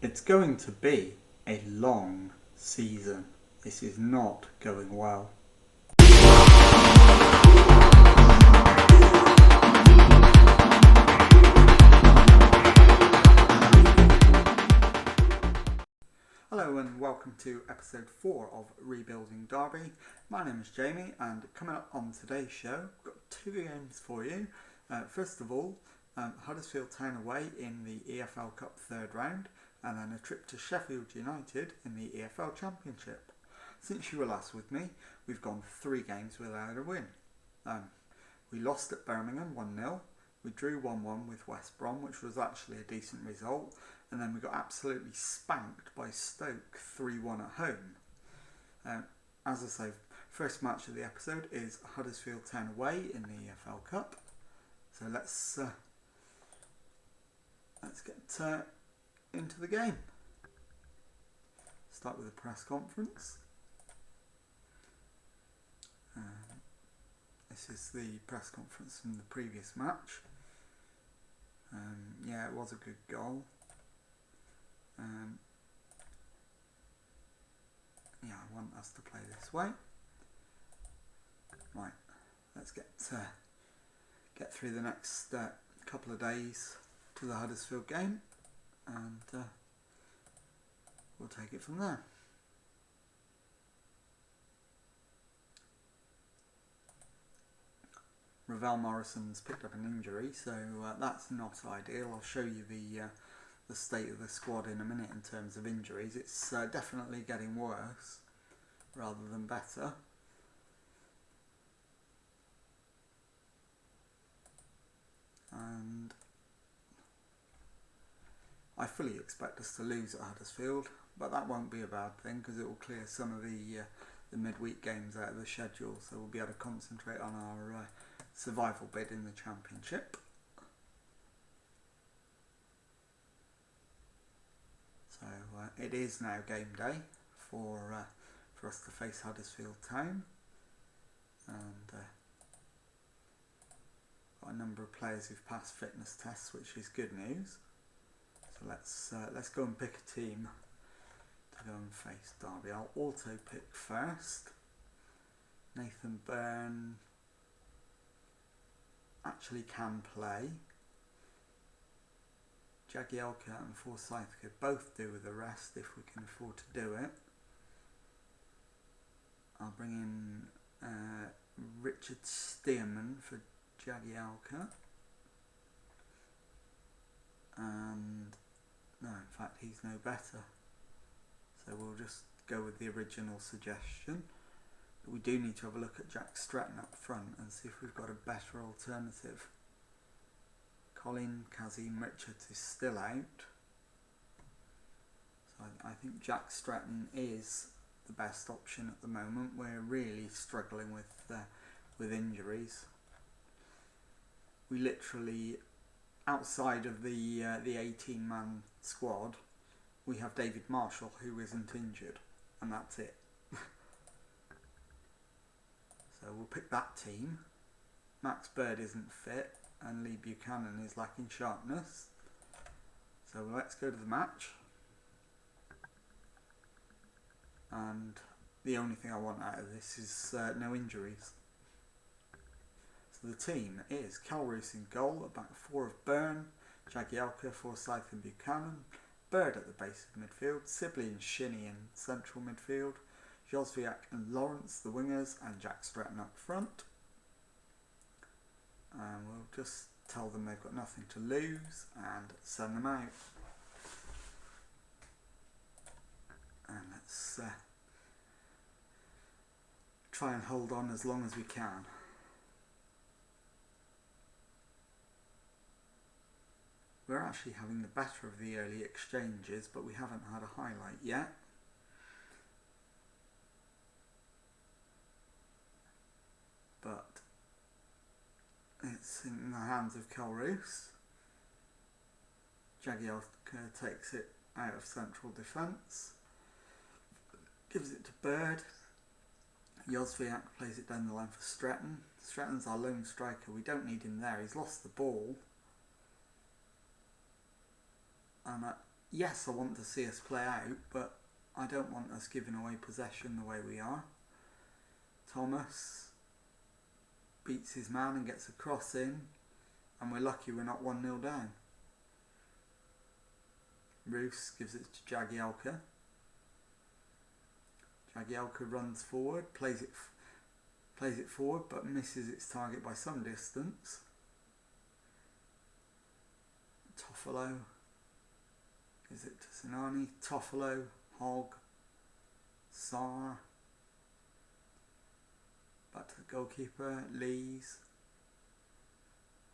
It's going to be a long season. This is not going well. Hello and welcome to episode 4 of Rebuilding Derby. My name is Jamie, and coming up on today's show, we've got 2 games for you. First of all, Huddersfield Town away in the EFL Cup third round, and then a trip to Sheffield United in the EFL Championship. Since you were last with me, we've gone 3 games without a win. We lost at Birmingham 1-0, we drew 1-1 with West Brom, which was actually a decent result, and then we got absolutely spanked by Stoke 3-1 at home. As I say, first match of the episode is Huddersfield Town away in the EFL Cup. So let's get into the game. Start with a press conference. This is the press conference from the previous match. Yeah, it was a good goal. Yeah, I want us to play this way. Right, let's get through the next couple of days to the Huddersfield game, and we'll take it from there. Ravel Morrison's picked up an injury, so that's not ideal. I'll show you the state of the squad in a minute in terms of injuries. It's definitely getting worse rather than better. And I fully expect us to lose at Huddersfield, but that won't be a bad thing because it will clear some of the midweek games out of the schedule, so we'll be able to concentrate on our survival bid in the Championship. So it is now game day for us to face Huddersfield Town, and got a number of players who've passed fitness tests, which is good news. So let's go and pick a team to go and face Derby. I'll auto pick first. Nathan Byrne actually can play. Jagielka and Forsyth could both do with a rest if we can afford to do it. I'll bring in Richard Stearman for Jagielka. And no, in fact he's no better. So we'll just go with the original suggestion. But we do need to have a look at Jack Stratton up front and see if we've got a better alternative. Colin Kazim Richards is still out, so I think Jack Stratton is the best option at the moment. We're really struggling with injuries. We literally, outside of the 18-man squad, we have David Marshall who isn't injured, and that's it. So we'll pick that team. Max Bird isn't fit, and Lee Buchanan is lacking sharpness. So let's go to the match. And the only thing I want out of this is no injuries. So the team is Cal Roos in goal, a back 4 of Byrne, Jagielka, Forsyth and Buchanan, Bird at the base of midfield, Sibley and Shinnie in central midfield, Josviak and Lawrence the wingers, and Jack Stratton up front. And we'll just tell them they've got nothing to lose and send them out. And let's try and hold on as long as we can. We're actually having the better of the early exchanges, but we haven't had a highlight yet. But it's in the hands of Cal Roos. Jagielka takes it out of central defence, gives it to Bird. Josviak plays it down the line for Stratton. Stratton's our lone striker, we don't need him there, he's lost the ball. And yes, I want to see us play out, but I don't want us giving away possession the way we are. Thomas beats his man and gets a cross in, and we're lucky we're not 1-0 down. Roos gives it to Jagielka. Jagielka runs forward, plays it forward, but misses its target by some distance. Toffolo gives it to Sinani. Toffolo, Hogg, Sarr. Back to the goalkeeper, Lees.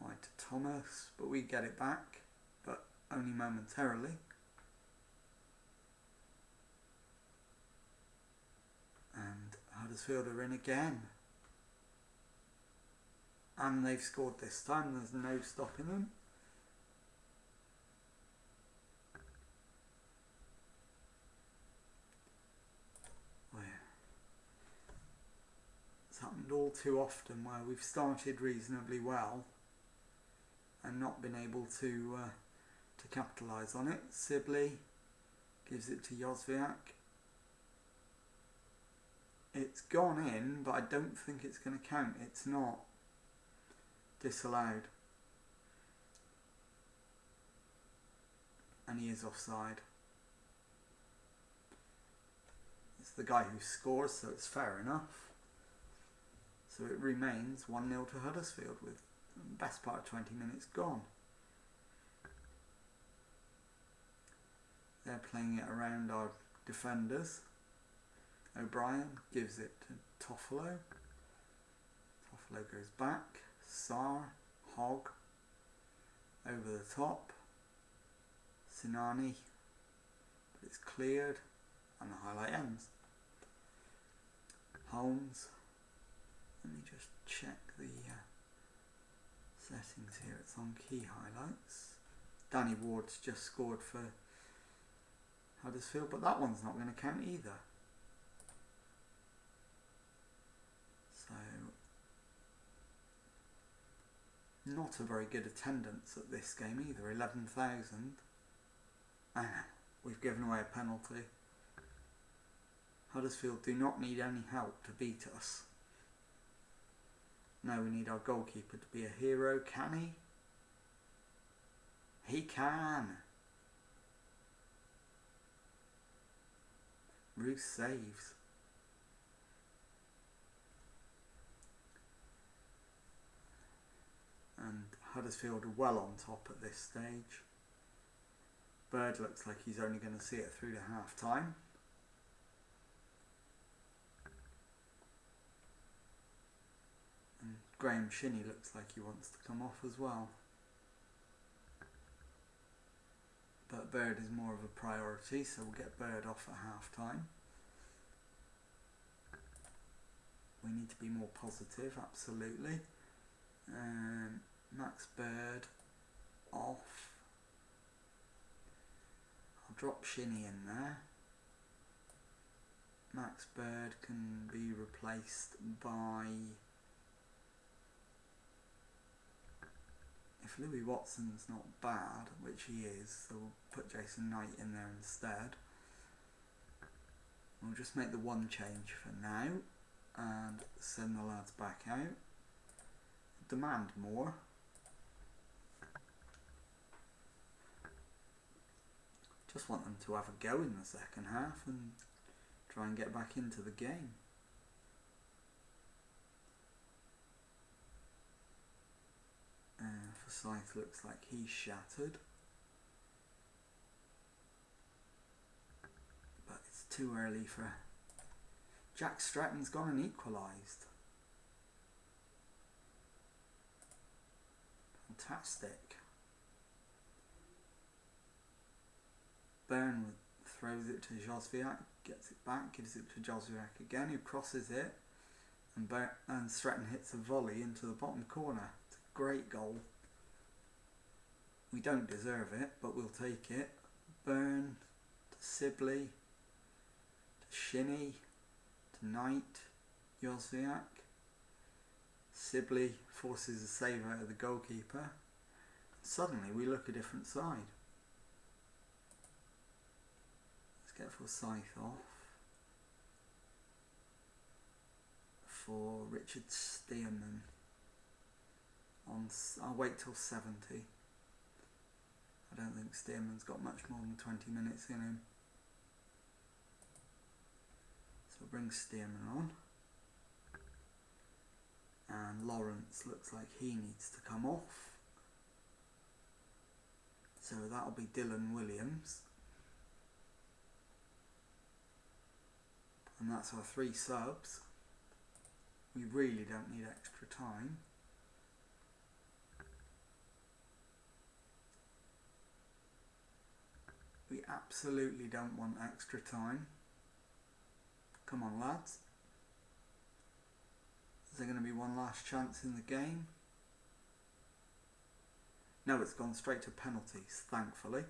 Wide to Thomas, but we get it back, but only momentarily. And Huddersfield are in again. And they've scored this time, there's no stopping them. It's happened all too often where we've started reasonably well and not been able to capitalise on it. Sibley gives it to Jozwiak. It's gone in, but I don't think it's going to count. It's not disallowed. And he is offside. It's the guy who scores, so it's fair enough. So it remains 1-0 to Huddersfield with the best part of 20 minutes gone. They're playing it around our defenders. O'Brien gives it to Toffolo. Toffolo goes back. Sarr, Hogg, over the top. Sinani, but it's cleared and the highlight ends. Holmes. Let me just check the settings here. It's on key highlights. Danny Ward's just scored for Huddersfield, but that one's not going to count either. So, not a very good attendance at this game either. 11,000. And we've given away a penalty. Huddersfield do not need any help to beat us. Now we need our goalkeeper to be a hero. Can he? He can. Roos saves. And Huddersfield are well on top at this stage. Bird looks like he's only going to see it through to half time. And Graham Shinney looks like he wants to come off as well. But Bird is more of a priority, so we'll get Bird off at half time. We need to be more positive, absolutely. Max Bird off. I'll drop Shinney in there. Max Bird can be replaced by... If Louis Watson's not bad, which he is, so we'll put Jason Knight in there instead. We'll just make the one change for now and send the lads back out. Demand more. Just want them to have a go in the second half and try and get back into the game. Forsyth looks like he's shattered. But it's too early for... Jack Stratton's gone and equalised. Fantastic. Byrne throws it to Jozwiak, gets it back, gives it to Jozwiak again, who crosses it, and Stratton hits a volley into the bottom corner. It's a great goal. We don't deserve it, but we'll take it. Byrne to Sibley, to Shinney, to Knight, Jozwiak. Sibley forces a save out of the goalkeeper. Suddenly we look a different side. get for Scythe off for Richard Stearman. I'll wait till 70. I don't think Stearman's got much more than 20 minutes in him. So we'll bring Stearman on. And Lawrence looks like he needs to come off. So that'll be Dylan Williams. And that's our 3 subs. We really don't need extra time. We absolutely don't want extra time. Come on, lads. Is there going to be one last chance in the game? No, it's gone straight to penalties, thankfully.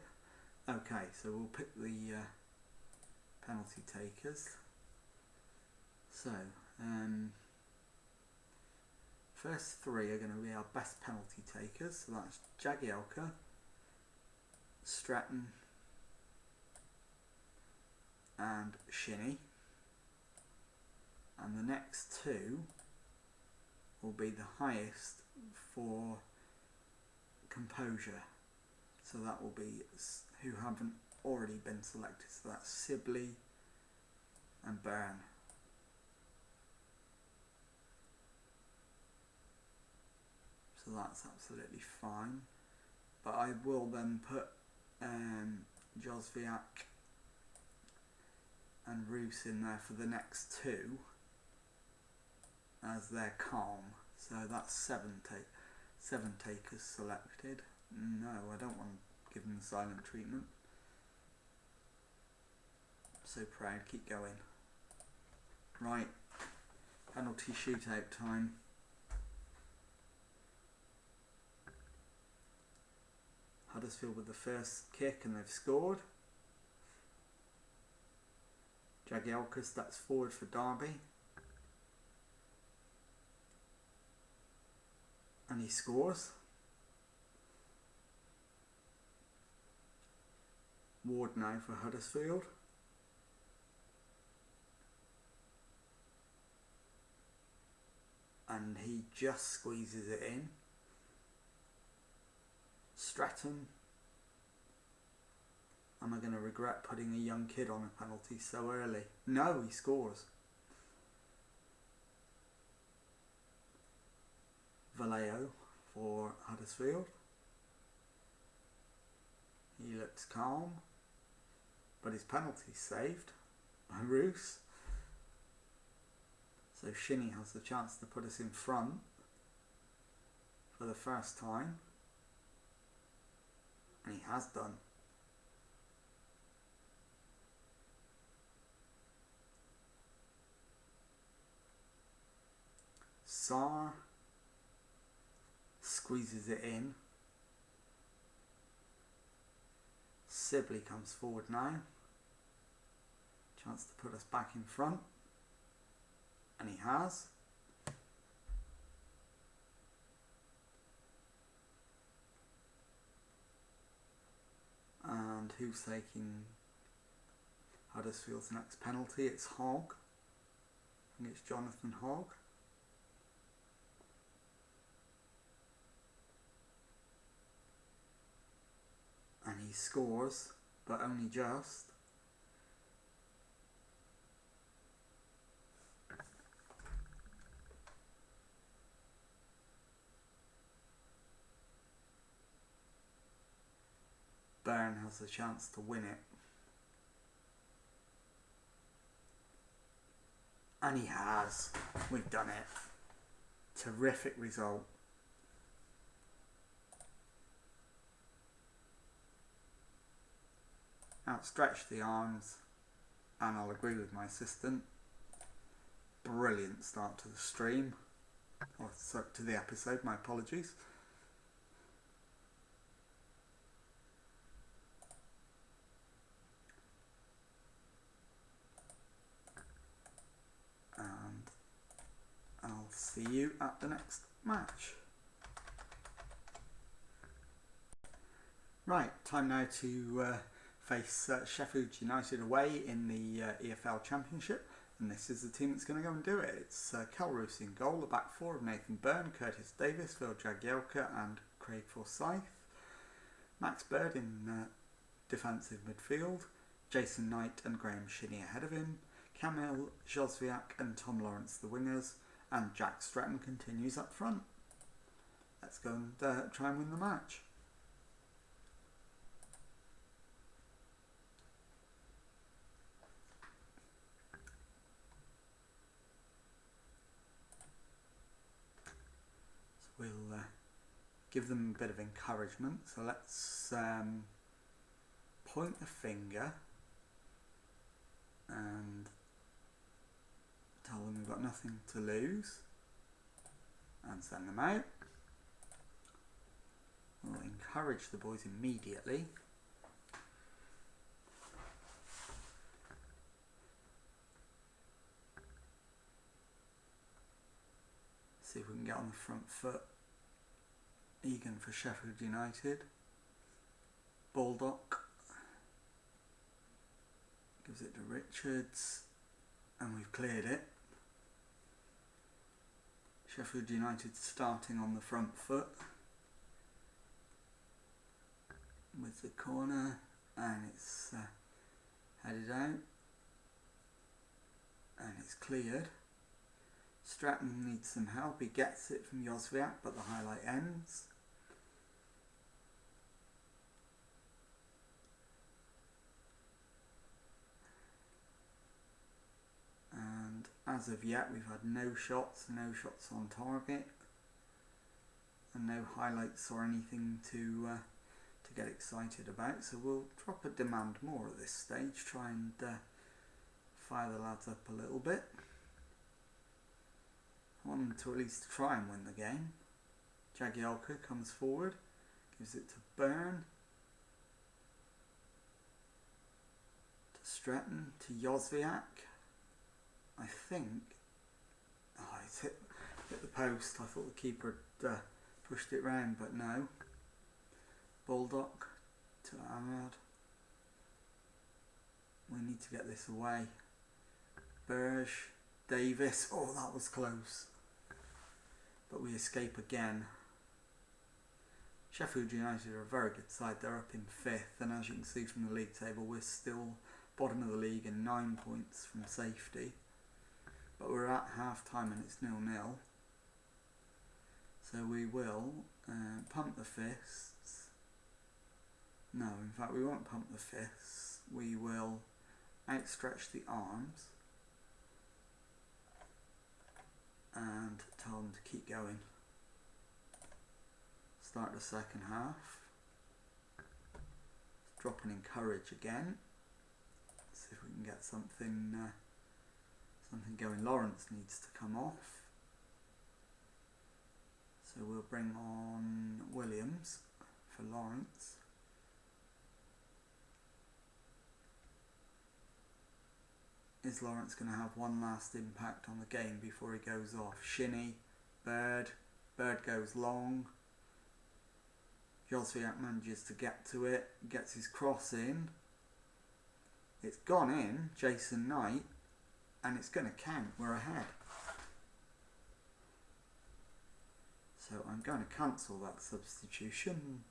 Okay, so we'll pick the penalty takers. So, first 3 are going to be our best penalty takers. So that's Jagielka, Stratton, and Shinnie. And the next 2 will be the highest for composure. So that will be who haven't already been selected. So that's Sibley and Byrne. So that's absolutely fine. But I will then put Josviak and Roos in there for the next 2 as they're calm. So that's 7 takers selected. No, I don't want to give them the silent treatment. So proud, keep going. Right, penalty shootout time. Huddersfield with the first kick and they've scored. Jagielka steps forward for Derby. And he scores. Ward now for Huddersfield. And he just squeezes it in. Stratton. Am I going to regret putting a young kid on a penalty so early? No, he scores. Vallejo for Huddersfield. He looks calm, but his penalty's saved by Roos. So Shinnie has the chance to put us in front for the first time. And he has done. Sarr squeezes it in. Sibley comes forward now. Chance to put us back in front. And he has. And who's taking Huddersfield's next penalty? It's Hogg. I think it's Jonathan Hogg. And he scores, but only just. Byrne has the chance to win it. And he has. We've done it. Terrific result. Outstretch the arms, and I'll agree with my assistant. Brilliant start to the stream, or to the episode, my apologies. And I'll see you at the next match. Right, time now to face Sheffield United away in the EFL Championship, and this is the team that's going to go and do it. It's Kel Roos in goal, the back four of Nathan Byrne, Curtis Davis, Phil Jagielka and Craig Forsyth. Max Bird in defensive midfield, Jason Knight and Graham Shinney ahead of him, Kamil Josviak and Tom Lawrence the wingers, and Jack Stratton continues up front. Let's go and try and win the match. So we'll give them a bit of encouragement. So let's point the finger and tell them we've got nothing to lose and send them out. We'll encourage the boys immediately. See if we can get on the front foot. Egan for Sheffield United. Baldock gives it to Richards, and we've cleared it. Sheffield United starting on the front foot with the corner, and it's headed out, and it's cleared. Stratton needs some help. He gets it from Josviak, but the highlight ends. And as of yet, we've had no shots on target, and no highlights or anything to get excited about. So we'll drop a demand more at this stage. Try and fire the lads up a little bit. I want them to at least try and win the game. Jagielka comes forward, gives it to Byrne, to Stratton, to Josviak. I think, it's hit the post. I thought the keeper had pushed it round, but no. Baldock to Ahmad. We need to get this away. Burge, Davis. Oh, that was close. But we escape again. Sheffield United are a very good side. They're up in 5th, and as you can see from the league table, we're still bottom of the league and 9 points from safety. But we're at half time and it's 0-0. So we will pump the fists. No, in fact we won't pump the fists. We will outstretch the arms and tell them to keep going. Start the second half. Drop and encourage again. See if we can get something going. Lawrence needs to come off. So we'll bring on Williams for Lawrence. Is Lawrence going to have one last impact on the game before he goes off? Shinney, Bird goes long. Josviak manages to get to it, gets his cross in. It's gone in, Jason Knight, and it's going to count. We're ahead. So I'm going to cancel that substitution.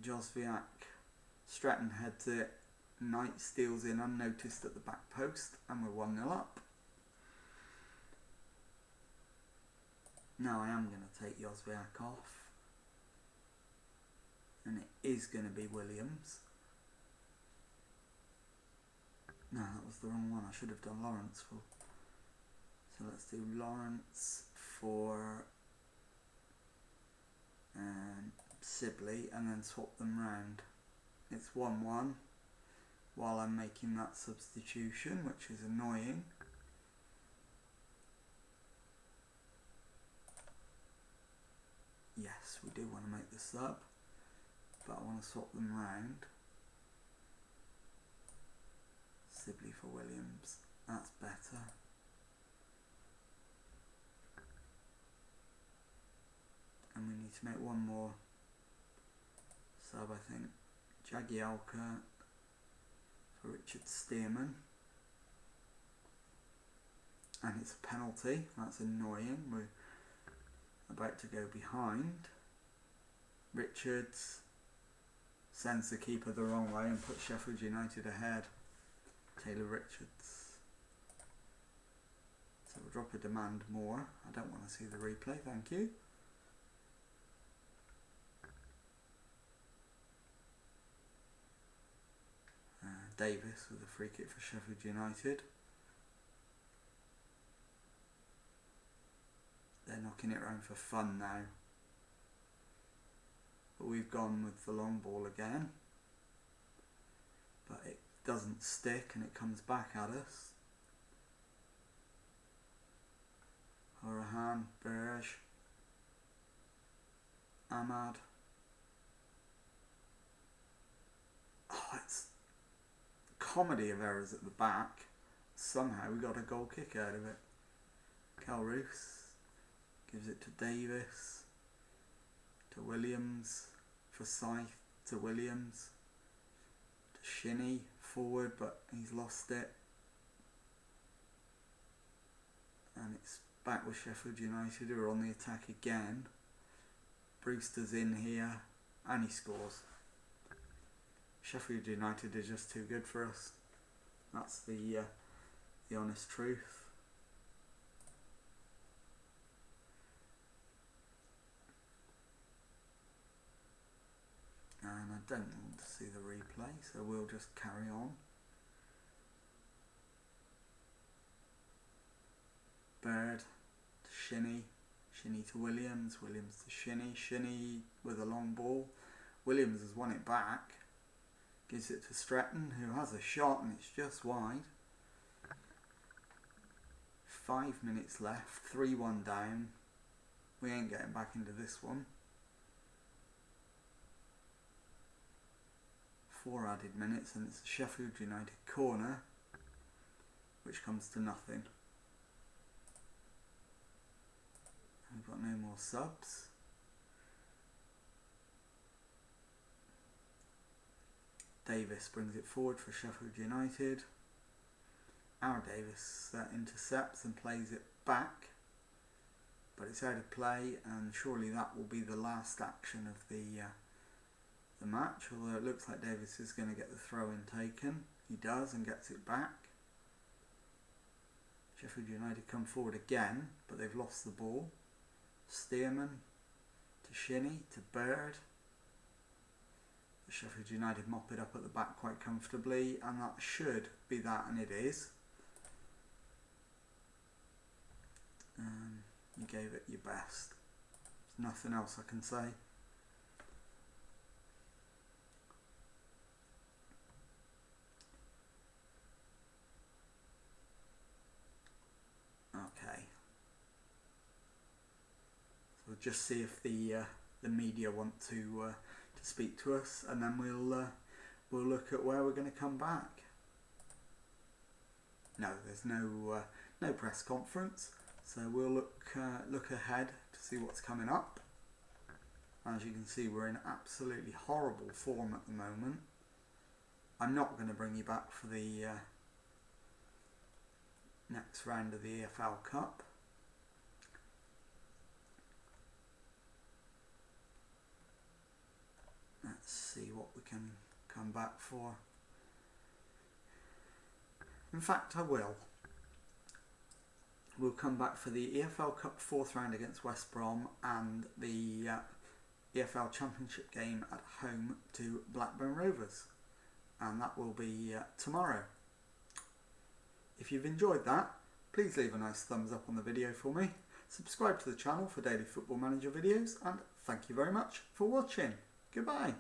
Josviak, Stratton heads it, Knight steals in unnoticed at the back post, and we're 1-0 up. Now I am going to take Josviak off, and it is going to be Williams. No, that was the wrong one. I should have done Lawrence for. So let's do Lawrence for Sibley and then swap them round. It's 1-1 while I'm making that substitution, which is annoying. Yes, we do want to make the sub, but I want to swap them round. Sibley for Williams, that's better. And we need to make one more sub, I think. Jagielka for Richard Stearman. And it's a penalty. That's annoying. We're about to go behind. Richards sends the keeper the wrong way and puts Sheffield United ahead. Taylor Richards. So we'll drop a demand more. I don't want to see the replay, thank you. Davis with a free kick for Sheffield United. They're knocking it around for fun now. But we've gone with the long ball again. But it doesn't stick and it comes back at us. Horahan, Berge, Ahmad. Oh, it's a comedy of errors at the back. Somehow we got a goal kick out of it. Cal Roos gives it to Davis, to Williams, for Scythe, to Williams, to Shinnie, forward, but he's lost it. And it's back with Sheffield United, who are on the attack again. Brewster's in here, and he scores. Sheffield United is just too good for us. That's the honest truth. And I don't want to see the replay, so we'll just carry on. Bird to Shinnie, Shinnie to Williams, Williams to Shinnie, Shinnie with a long ball. Williams has won it back, gives it to Stretton, who has a shot and it's just wide. 5 minutes left, 3-1 down. We ain't getting back into this one. 4 added minutes and it's a Sheffield United corner, which comes to nothing. We've got no more subs. Davis brings it forward for Sheffield United. Our Davis intercepts and plays it back, but it's out of play, and surely that will be the last action of the match, although it looks like Davis is going to get the throw-in taken. He does and gets it back. Sheffield United come forward again, but they've lost the ball. Stearman to Shinnie to Bird. Sheffield United mop it up at the back quite comfortably, and that should be that, and it is. You gave it your best. There's nothing else I can say. Okay. So we'll just see if the media want to speak to us, and then we'll look at where we're going to come back. No, there's no press conference, so we'll look ahead to see what's coming up. As you can see, we're in absolutely horrible form at the moment. I'm not going to bring you back for the next round of the EFL Cup. Let's see what we can come back for. In fact, I will. We'll come back for the EFL Cup 4th round against West Brom and the EFL Championship game at home to Blackburn Rovers. And that will be tomorrow. If you've enjoyed that, please leave a nice thumbs up on the video for me. Subscribe to the channel for daily Football Manager videos, and thank you very much for watching. Goodbye.